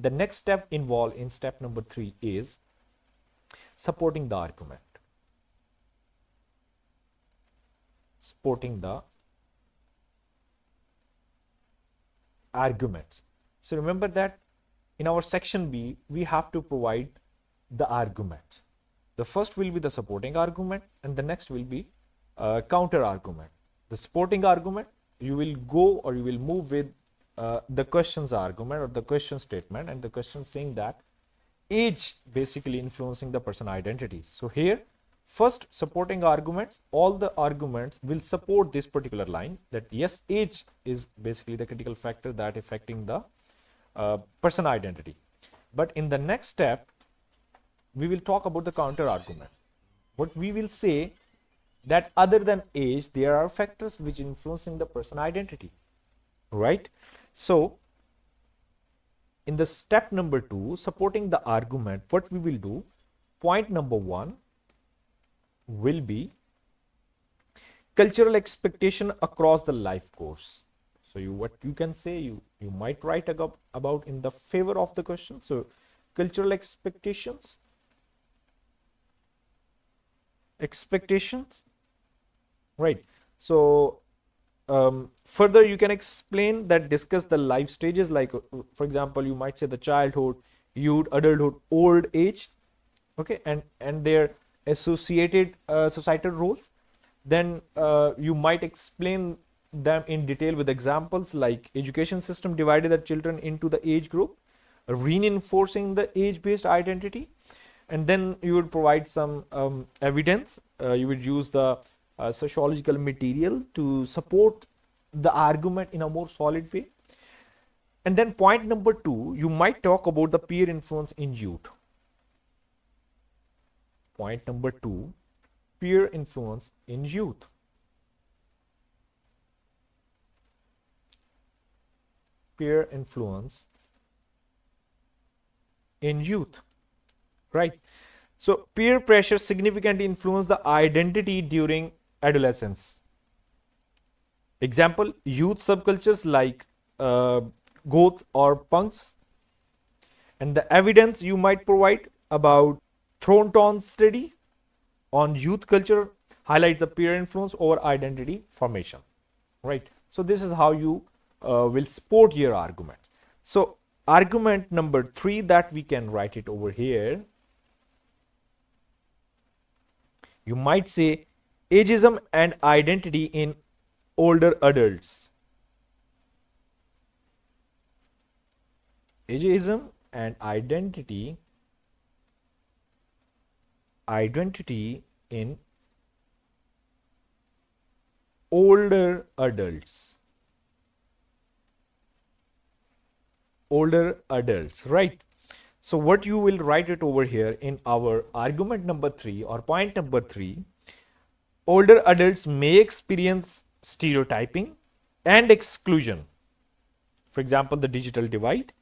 The next step involved in step number 3 is supporting the argument. Supporting the arguments. So remember that in our section B, we have to provide the argument. The first will be the supporting argument, and the next will be counter argument. The supporting argument, you will go or you will move with the question's argument or the question statement, and the question saying that age basically influencing the person identity. So here, first supporting arguments, all the arguments will support this particular line that yes, age is basically the critical factor that affecting the person identity. But in the next step, we will talk about the counter argument. What we will say that other than age, there are factors which influencing the person identity, right? So in the step number 2, supporting the argument, what we will do, point number 1 will be cultural expectation across the life course. So what you can say, you might write about in the favor of the question. So cultural expectations, right? So further you can explain that, discuss the life stages, like for example, you might say the childhood, youth, adulthood, old age, okay, and their associated societal roles. Then you might explain them in detail with examples like education system divided the children into the age group, reinforcing the age-based identity. And then you would provide some evidence. You would use the sociological material to support the argument in a more solid way. And then point number 2, you might talk about the peer influence in youth. Point number 2, peer influence in youth. Peer influence in youth, right? So peer pressure significantly influence the identity during adolescence. Example, youth subcultures like goth or punks. And the evidence you might provide about Thornton's study on youth culture highlights the peer influence over identity formation, right? So this is how you will support your argument. So argument number 3 that we can write it over here, you might say ageism and identity in older adults. Ageism and identity in older adults. Older adults, right? So what you will write it over here in our argument number 3 or point number 3, older adults may experience stereotyping and exclusion. For example, the digital divide.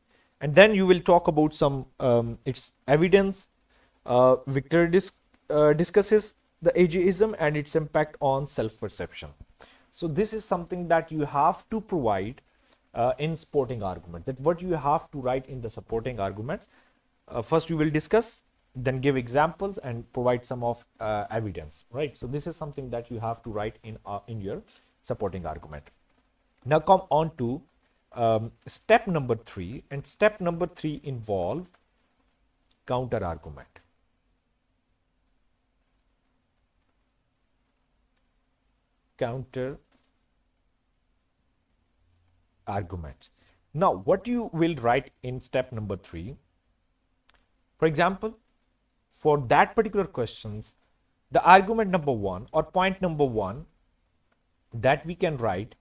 And then you will talk about some its evidence. Victor discusses the ageism and its impact on self-perception. So this is something that you have to provide in supporting argument, that what you have to write in the supporting arguments. First you will discuss, then give examples and provide some of evidence, right? So this is something that you have to write in your supporting argument. Now come on to step number 3, and step number 3 involved counter argument. Counter argument. Now what you will write in step number 3, for example, for that particular questions, the argument number 1 or point number 1 that we can write,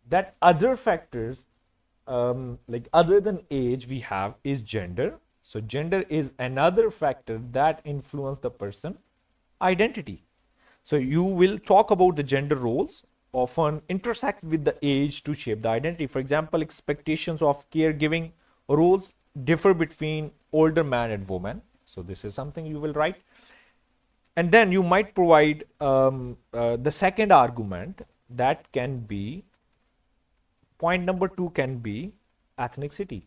that other factors like other than age we have is gender. So gender is another factor that influence the person identity. So you will talk about the gender roles often intersect with the age to shape the identity. For example, expectations of caregiving roles differ between older man and woman. So this is something you will write. And then you might provide the second argument, that can be, point number 2 can be ethnicity.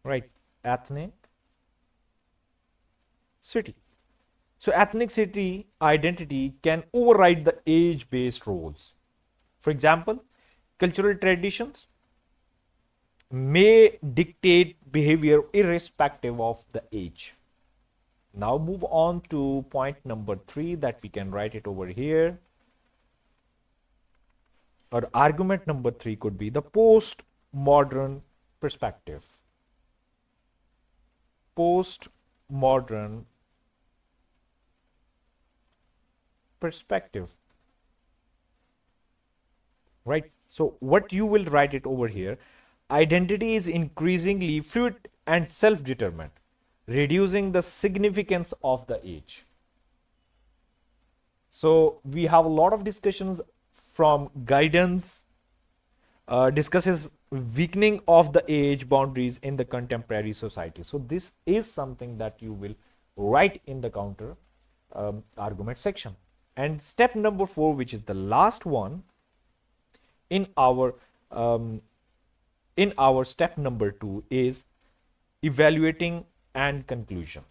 right? Ethnicity. So ethnicity identity can override the age-based roles. For example, cultural traditions may dictate behavior irrespective of the age. Now move on to point number 3 that we can write it over here. Or argument number 3 could be the post-modern perspective. Post-modern perspective, right? So what you will write it over here, identity is increasingly fluid and self-determined, reducing the significance of the age. So we have a lot of discussions from guidance, discusses weakening of the age boundaries in the contemporary society. So this is something that you will write in the counter argument section. And step number 4, which is the last one in our step number 2, is evaluating and conclusion.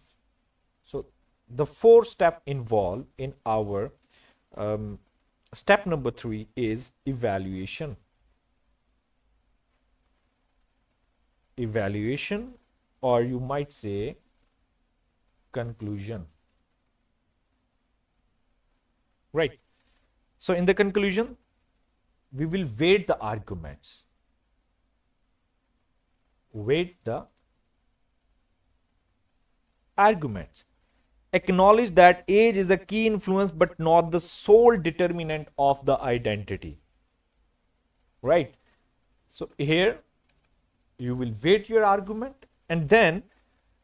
So the 4 step involved in our step number 3 is evaluation. Evaluation, or you might say conclusion, right? So in the conclusion, we will weight the arguments, acknowledge that age is the key influence but not the sole determinant of the identity, right? So here you will weight your argument, and then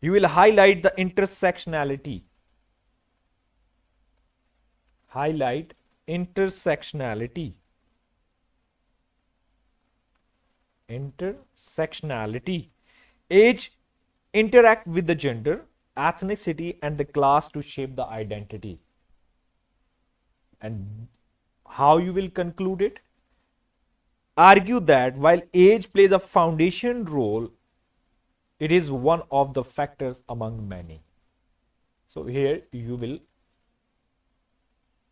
you will highlight the intersectionality. Highlight intersectionality. Intersectionality. Age interact with the gender, ethnicity, and the class to shape the identity. And how you will conclude it? Argue that while age plays a foundation role, it is one of the factors among many. So here you will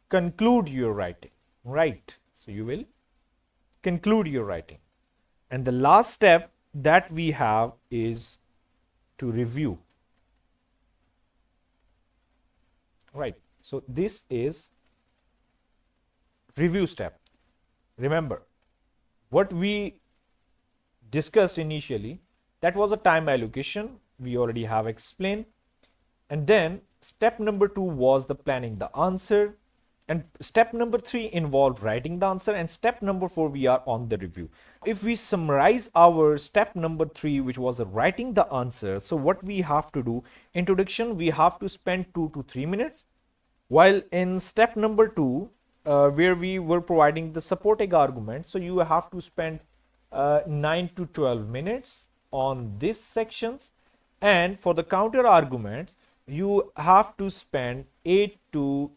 conclude your writing, right? So you will conclude your writing. And the last step that we have is to review, right? So this is review step. Remember, what we discussed initially, that was a time allocation. We already have explained. And then step number 2 was the planning the answer. And step number 3 involved writing the answer. And step number 4, we are on the review. If we summarize our step number 3, which was writing the answer, so what we have to do, introduction, we have to spend 2 to 3 minutes. While in step number 2, where we were providing the supporting argument, so you have to spend 9 to 12 minutes on these sections, and for the counter arguments you have to spend 8 to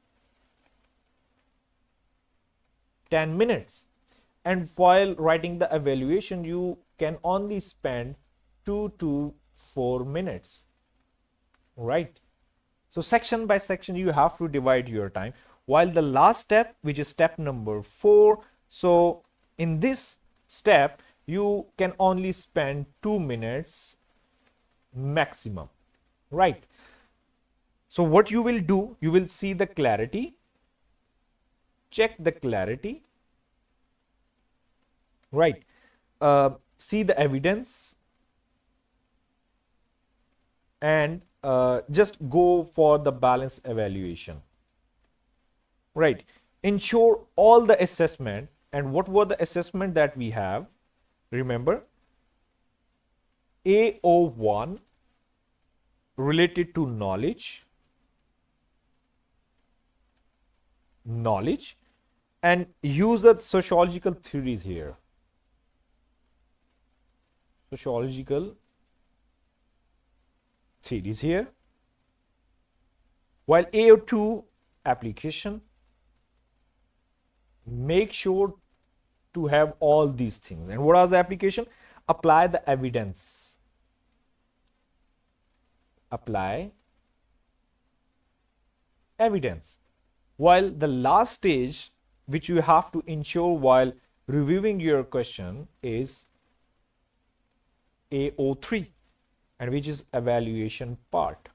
10 minutes, and while writing the evaluation you can only spend 2 to 4 minutes, right? So section by section you have to divide your time. While the last step, which is step number 4, so in this step you can only spend 2 minutes maximum, right? So what you will do, you will see the clarity, check the clarity, right? See the evidence, and just go for the balance evaluation, right? Ensure all the assessment. And what were the assessment that we have? Remember, AO1 related to knowledge, and use the sociological theories here. Sociological theories here. While AO2 application, make sure to have all these things. And what are the application? Apply the evidence. apply evidence. While the last stage which you have to ensure while reviewing your question is AO3, and which is evaluation part.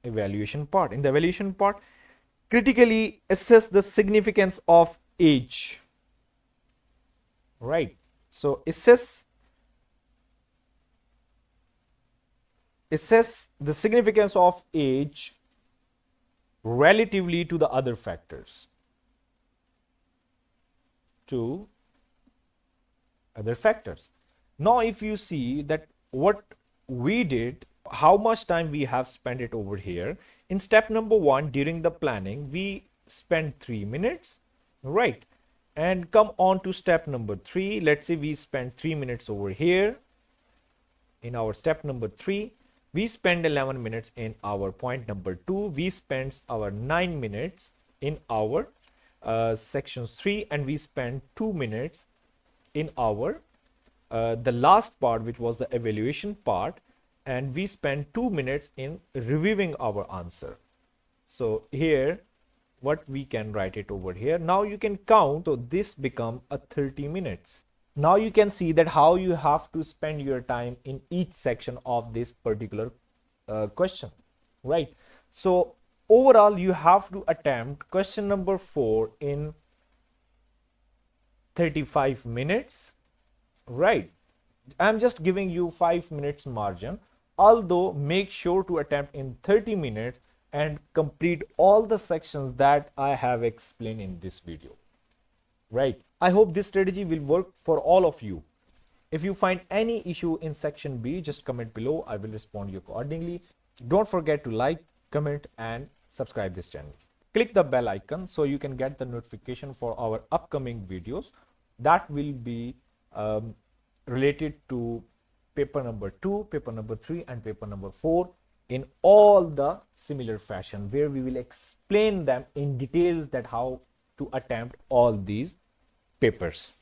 Evaluation part. In the evaluation part, critically assess the significance of age. Right. So assess the significance of age relatively to the other factors. Now, if you see that what we did, how much time we have spent it over here. In step number 1, during the planning, we spent 3 minutes, right? And come on to step number 3. Let's say we spent 3 minutes over here. In our step number 3, we spend 11 minutes in our point number 2. We spent our 9 minutes in our sections 3, and we spent 2 minutes in our the last part, which was the evaluation part, and we spent 2 minutes in reviewing our answer. So here what we can write it over here. Now you can count, so this become a 30 minutes. Now you can see that how you have to spend your time in each section of this particular question, right? So overall you have to attempt question number 4 in 35 minutes, right? I'm just giving you 5 minutes margin, although make sure to attempt in 30 minutes and complete all the sections that I have explained in this video, right? I hope this strategy will work for all of you. If you find any issue in section B, just comment below. I will respond you accordingly. Don't forget to like, comment, and subscribe this channel. Click the bell icon so you can get the notification for our upcoming videos that will be related to paper number 2, paper number 3, and paper number 4 in all the similar fashion, where we will explain them in details that how to attempt all these papers.